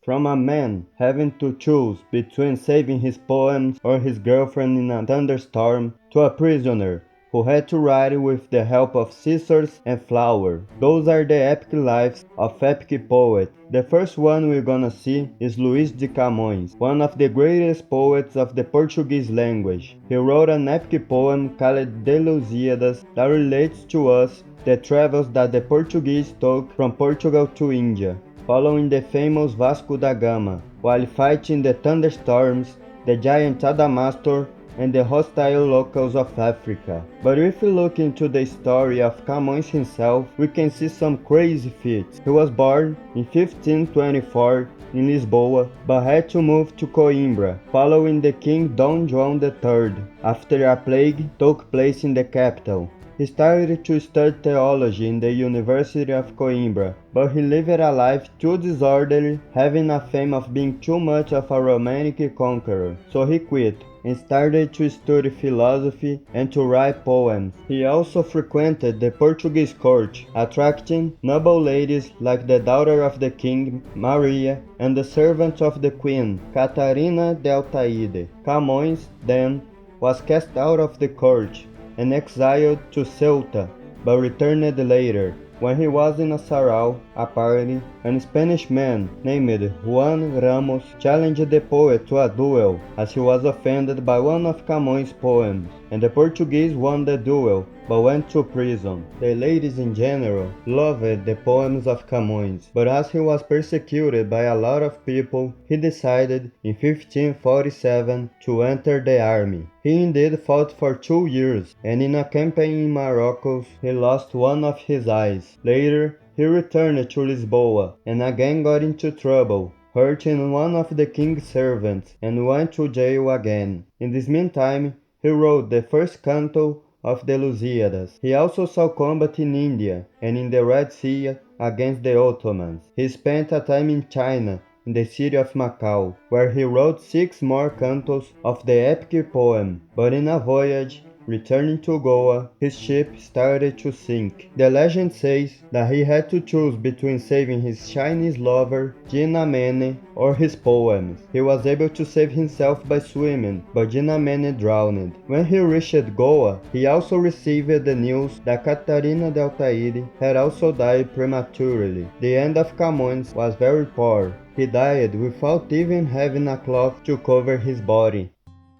From a man having to choose between saving his poems or his girlfriend in a thunderstorm, to a prisoner who had to write with the help of scissors and flour. Those are the epic lives of epic poets. The first one we're gonna see is Luís de Camões, one of the greatest poets of the Portuguese language. He wrote an epic poem called De Lusíadas that relates to us the travels that the Portuguese took from Portugal to India, following the famous Vasco da Gama, while fighting the thunderstorms, the giant Adamastor, and the hostile locals of Africa. But if we look into the story of Camões himself, we can see some crazy feats. He was born in 1524 in Lisboa, but had to move to Coimbra, following the King Dom João III, after a plague took place in the capital. He started to study theology in the University of Coimbra, but he lived a life too disorderly, having a fame of being too much of a romantic conqueror, so he quit and started to study philosophy and to write poems. He also frequented the Portuguese court, attracting noble ladies like the daughter of the king, Maria, and the servant of the queen, Catarina de Altaide. Camões, then, was cast out of the court and exiled to Ceuta, but returned later. When he was in a sarau, a party, a Spanish man named Juan Ramos challenged the poet to a duel as he was offended by one of Camões' poems, and the Portuguese won the duel but went to prison. The ladies in general loved the poems of Camões, but as he was persecuted by a lot of people, he decided in 1547 to enter the army. He indeed fought for 2 years, and in a campaign in Morocco he lost one of his eyes. Later, he returned to Lisboa and again got into trouble, hurting one of the king's servants, and went to jail again. In this meantime, he wrote the first canto of the Lusíadas. He also saw combat in India and in the Red Sea against the Ottomans. He spent a time in China, in the city of Macau, where he wrote 6 more cantos of the epic poem, but in a voyage returning to Goa, his ship started to sink. The legend says that he had to choose between saving his Chinese lover, Gina Mene, or his poems. He was able to save himself by swimming, but Gina Mene drowned. When he reached Goa, he also received the news that Catarina de Altaide had also died prematurely. The end of Camões was very poor. He died without even having a cloth to cover his body.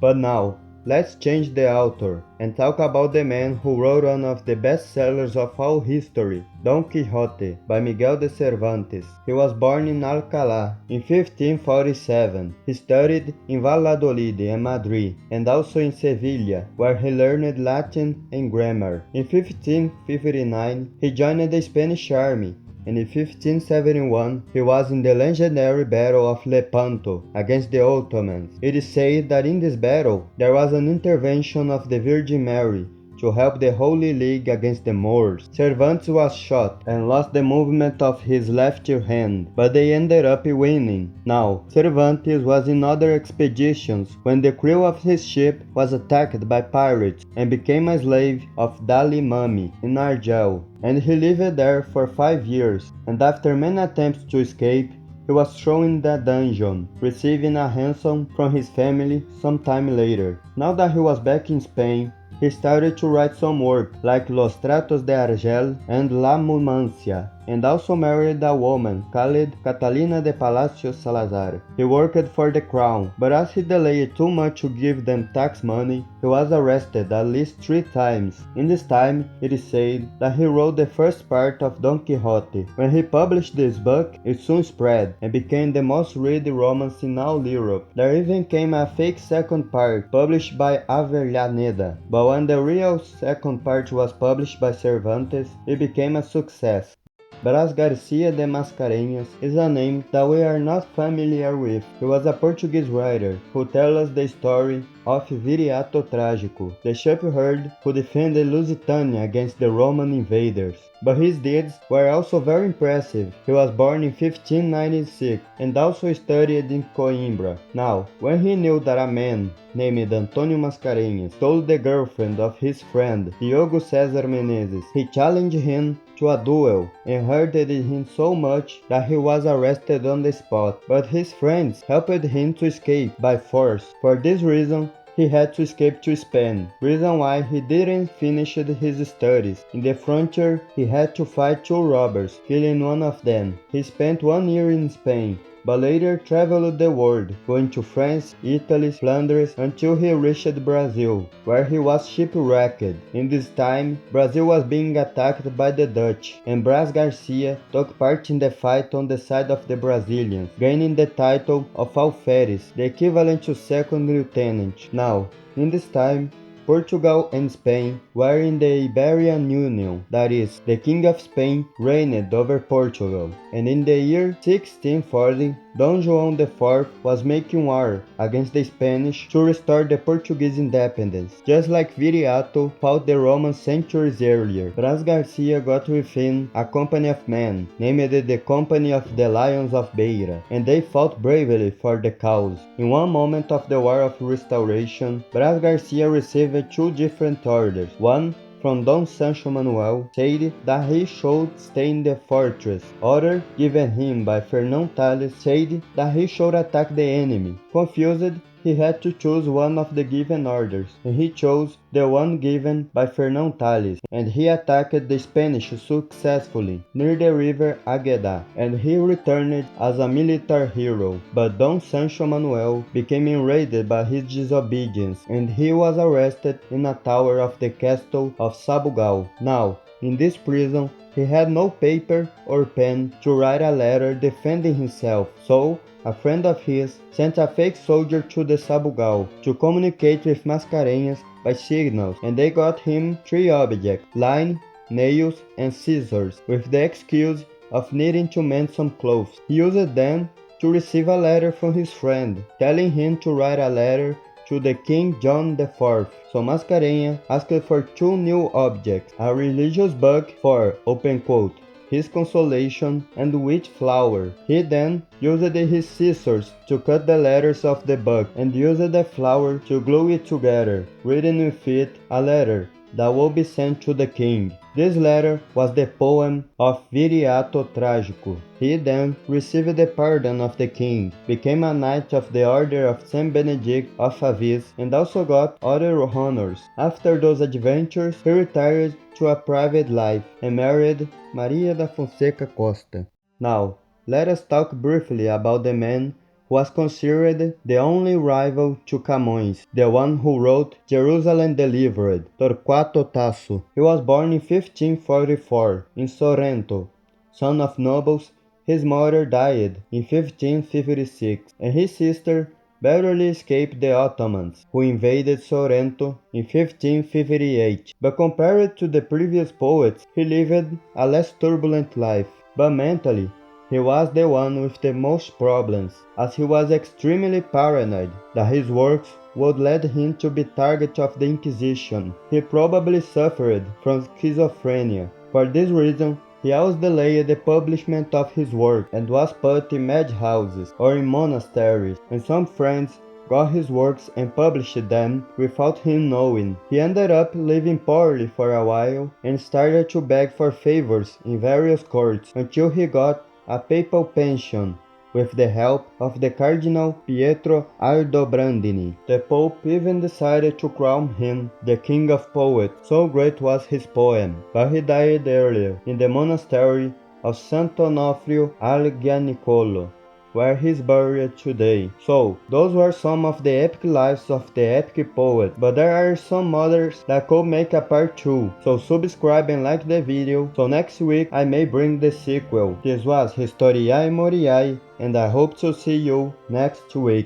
But now, let's change the author and talk about the man who wrote one of the best sellers of all history, Don Quixote, by Miguel de Cervantes. He was born in Alcalá in 1547. He studied in Valladolid and Madrid, and also in Sevilla, where he learned Latin and grammar. In 1559, he joined the Spanish army, and in 1571 he was in the legendary Battle of Lepanto against the Ottomans. It is said that in this battle there was an intervention of the Virgin Mary to help the Holy League against the Moors. Cervantes was shot and lost the movement of his left hand, but they ended up winning. Now, Cervantes was in other expeditions when the crew of his ship was attacked by pirates and became a slave of Dali Mami in Argel, and he lived there for 5 years, and after many attempts to escape, he was thrown in the dungeon, receiving a ransom from his family some time later. Now that he was back in Spain, he started to write some work like Los Tratos de Argel and La Numancia, and also married a woman called Catalina de Palacios Salazar. He worked for the crown, but as he delayed too much to give them tax money, he was arrested at least 3 times. In this time, it is said that he wrote the first part of Don Quixote. When he published this book, it soon spread and became the most read romance in all Europe. There even came a fake second part published by Avellaneda, but when the real second part was published by Cervantes, it became a success. Brás Garcia de Mascarenhas is a name that we are not familiar with. He was a Portuguese writer who tells us the story of Viriato Trágico, the shepherd who defended Lusitania against the Roman invaders. But his deeds were also very impressive. He was born in 1596 and also studied in Coimbra. Now, when he knew that a man named Antonio Mascarenhas stole the girlfriend of his friend Diogo César Menezes, he challenged him to a duel and hurted him so much that he was arrested on the spot, but his friends helped him to escape by force. For this reason, he had to escape to Spain, reason why he didn't finish his studies. In the frontier, he had to fight 2 robbers, killing one of them. He spent 1 year in Spain, but later traveled the world, going to France, Italy, Flanders, until he reached Brazil, where he was shipwrecked. In this time, Brazil was being attacked by the Dutch, and Bras Garcia took part in the fight on the side of the Brazilians, gaining the title of Alferes, the equivalent to second lieutenant. Now, in this time, Portugal and Spain were in the Iberian Union, that is, the King of Spain reigned over Portugal, and in the year 1640, Dom João IV was making war against the Spanish to restore the Portuguese independence. Just like Viriato fought the Romans centuries earlier, Bras Garcia got within a company of men, named the Company of the Lions of Beira, and they fought bravely for the cause. In one moment of the War of Restoration, Bras Garcia received 2 different orders. One from Dom Sancho Manuel said that he should stay in the fortress. Other, given him by Fernão Tales, said that he should attack the enemy. Confused, he had to choose one of the given orders, and he chose the one given by Fernão Tales, and he attacked the Spanish successfully near the river Águeda, and he returned as a military hero. But Dom Sancho Manuel became enraged by his disobedience, and he was arrested in a tower of the castle of Sabugal. Now, in this prison, he had no paper or pen to write a letter defending himself, so a friend of his sent a fake soldier to the Sabugal to communicate with Mascarenhas by signals, and they got him 3 objects: line, nails, and scissors, with the excuse of needing to mend some clothes. He used them to receive a letter from his friend, telling him to write a letter to the King John IV. So Mascarenhas asked for 2 new objects: a religious book for, open quote, his consolation, and wheat flour. He then used his scissors to cut the letters of the book and used the flour to glue it together, reading with it a letter that will be sent to the king. This letter was the poem of Viriato Trágico. He then received the pardon of the king, became a knight of the Order of Saint Benedict of Avis, and also got other honors. After those adventures, he retired to a private life and married Maria da Fonseca Costa. Now, let us talk briefly about the man who was considered the only rival to Camões, the one who wrote Jerusalem Delivered, Torquato Tasso. He was born in 1544 in Sorrento. Son of nobles, his mother died in 1556, and his sister barely escaped the Ottomans, who invaded Sorrento in 1558. But compared to the previous poets, he lived a less turbulent life. But mentally, he was the one with the most problems, as he was extremely paranoid that his works would lead him to be target of the Inquisition. He probably suffered from schizophrenia. For this reason, he always delayed the publishment of his work and was put in madhouses or in monasteries, and some friends got his works and published them without him knowing. He ended up living poorly for a while and started to beg for favors in various courts until he got a papal pension with the help of the Cardinal Pietro Aldobrandini. The Pope even decided to crown him the King of Poets, so great was his poem, but he died earlier in the monastery of Santo Onofrio al Gianicolo, where he is buried today. So, those were some of the epic lives of the epic poet, but there are some others that could make a part 2, so subscribe and like the video, so next week I may bring the sequel. This was Historiae Moriae, and I hope to see you next week.